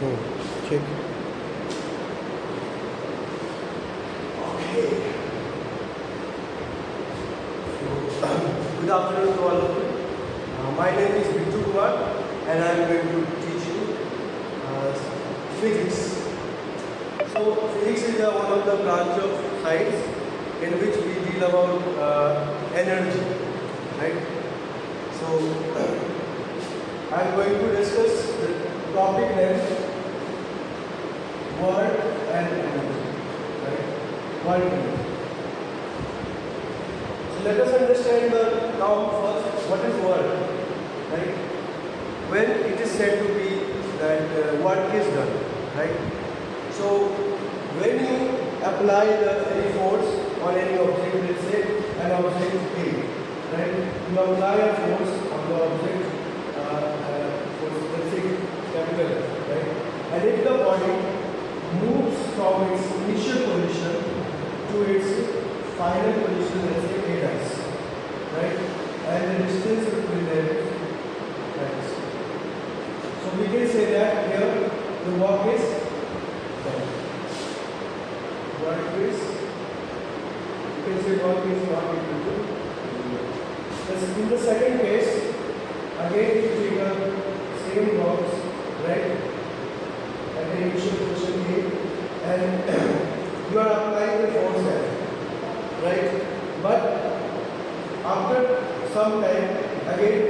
Oh, check. Okay. Good afternoon to all of you. My name is Bittu Kumar and I am going to teach you physics. So physics is one of the branch of science in which we deal about energy, right? So I am going to discuss the topic named world and energy, right? World and energy. So let us understand the term first. What is work? Right? When it is said to be that work is done, right? So when you apply any force on any object, let's say an object is A, right? You apply a force on the object, let's say capital F, right? And if the body moves from its initial position to its final position, let's say A dash, right? And the distance between them is dash. So we can say that here the work is done. Work is, you can say work is not equal to. In the second case, again if you take a same box, right? At the initial position A, and you are applying the force there, right? But after some time, again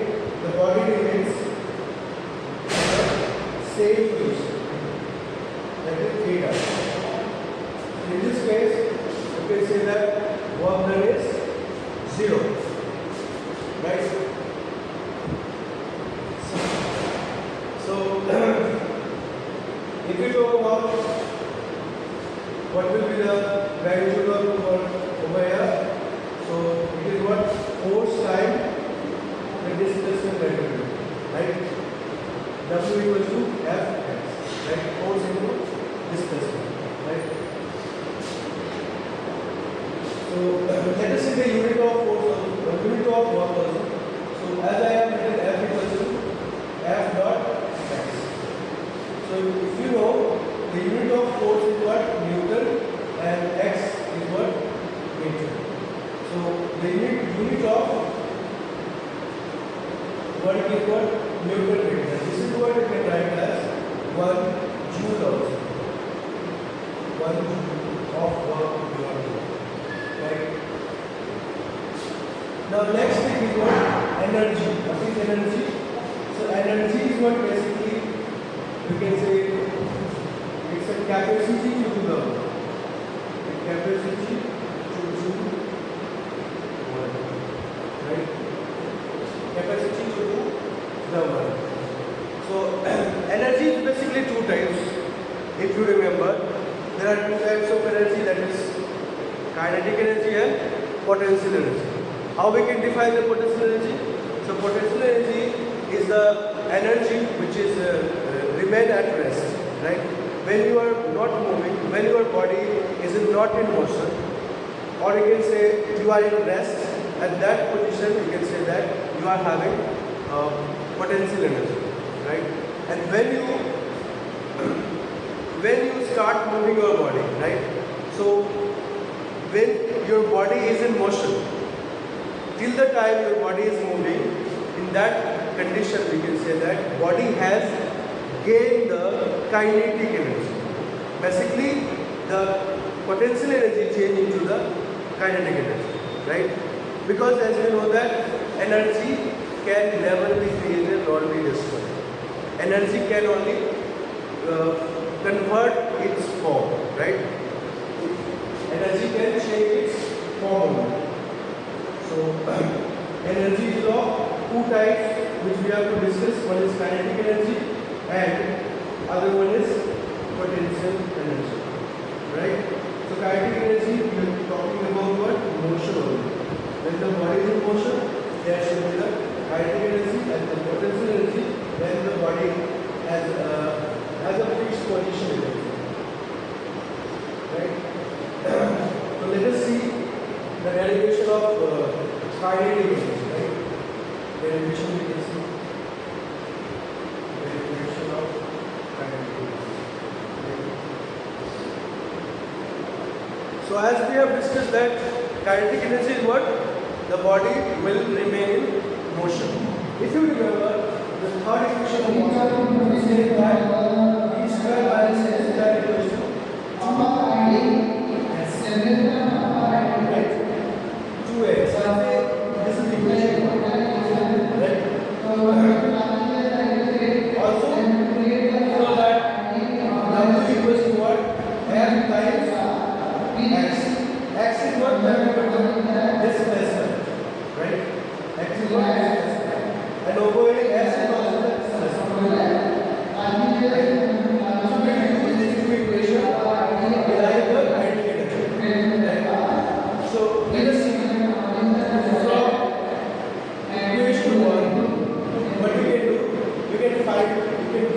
the body remains in the same position, that is A dash. In this case, you can say that work done is 0, right? So if you talk about what will be the magnitude of work over here, so it is what force time the displacement magnitude, right? W equals to F x, right? Force into displacement, right? So let us see the unit of force, unit of work also. So as I have written, F equals to F dot x. So if you know the unit of force is what? Newton, and x is what? Meter. So the unit of work is what? Newton meter. This is what you can write as 1 joule also. 1 joule of work you are doing. Right? Now next thing is what? Energy. What is energy? So energy is what basically you can say it's a capacity to do the work. A capacity to do work. Right? Capacity to do the work. So energy is basically two types. If you remember, there are two types of energy, that is kinetic energy and potential energy. How we can define the potential energy? So potential energy is the energy which is remain at rest, right? When you are not moving, when your body is not in motion, or you can say you are in rest, at that position you can say that you are having potential energy, right? And when you start moving your body, right? So when your body is in motion, till the time your body is moving, in that condition we can say that body has gained the kinetic energy. Basically the potential energy change into the kinetic energy, right? Because as we know that energy can never be created nor be destroyed. Energy can only convert its form, right? Energy can change its form. So energy is of two types which we have to discuss. One is kinetic energy and other one is potential energy, right? So kinetic energy, we are talking about what? Motion only. When the body is in motion, there should be the kinetic energy, and the potential energy when the body has a fixed position, right? So let us see the derivation of kinetic energy, right? Derivation we can see. Derivation of kinetic energy. So as we have discussed that kinetic energy is what? The body will remain in motion. If you remember, the third equation of motion says that v square minus s square equals to 2as. Right? 2as. So this is equation 1. Right? Also, so that w equals to what? F times x. X is what? Displacement. Right? X is what? Displacement. And over here, s is also the displacement. So we use this two equation to derive the kinetic energy. Right? So let us see from equation 1, what we can do, we can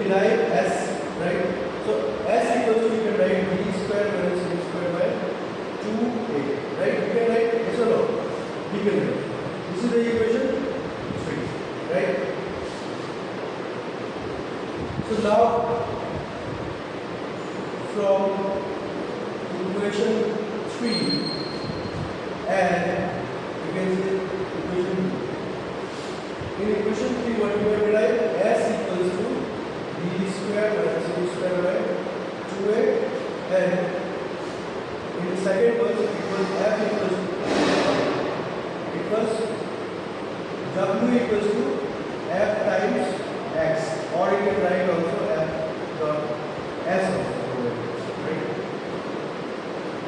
derive s, right? So s equals to, we can write v square minus v square by 2a, right? We can write yes or no? We can write. This is the equation 3, right? So now from equation 3 and you can see equation 2. In equation 3, what we have derived? S equals to v square minus v square by 2a, and in the second verse it was f equals to w equals to f times x, or you can write also f dot s also, right?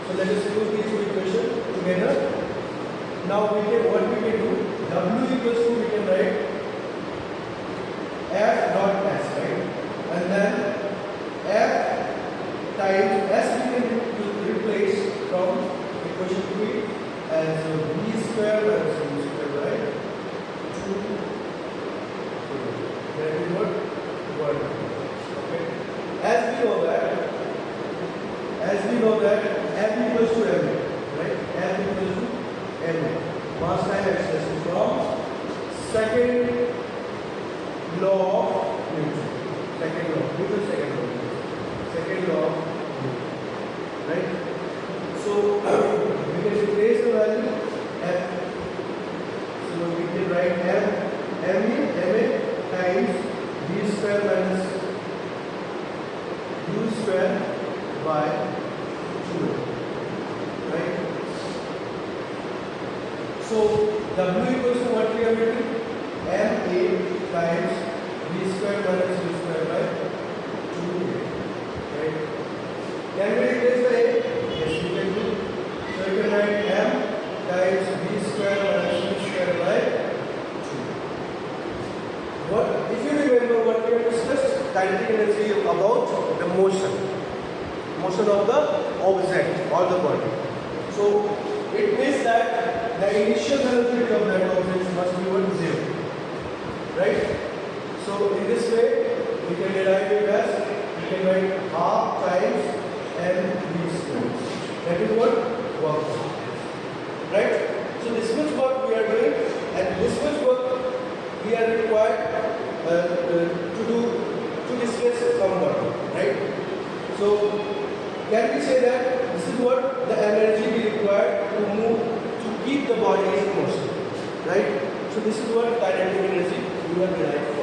So let us use these two equations together. Now what we can do, w equals to, we can write f dot s, right? And then f times s we can replace from equation 3 as v square minus v square by 2. That is what? 1. Okay. As we know that f equals to ma, right? F equals to ma, mass time acceleration, from second law of Newton. Second law of Newton. Right? So we can replace the value f. So we can write ma times v square minus u square by 2. Right? So w equals to what we have written? Ma times v square minus u square by 2a. Right? Can we replace the a? Yes, we can do. So you can write m times v square minus u square by 2. What, if you remember what we have discussed, kinetic energy about the motion of the object or the body. So it means that the initial velocity of that object must be 0, right? So in this way we can derive it as, we can write half times mv square. That is what work is, right? So this much work we are doing, and this much work we are required to do to displace some body, right? So can we say that this is what the energy we require to move, to keep the body in motion, right? So this is what kinetic energy we have derived.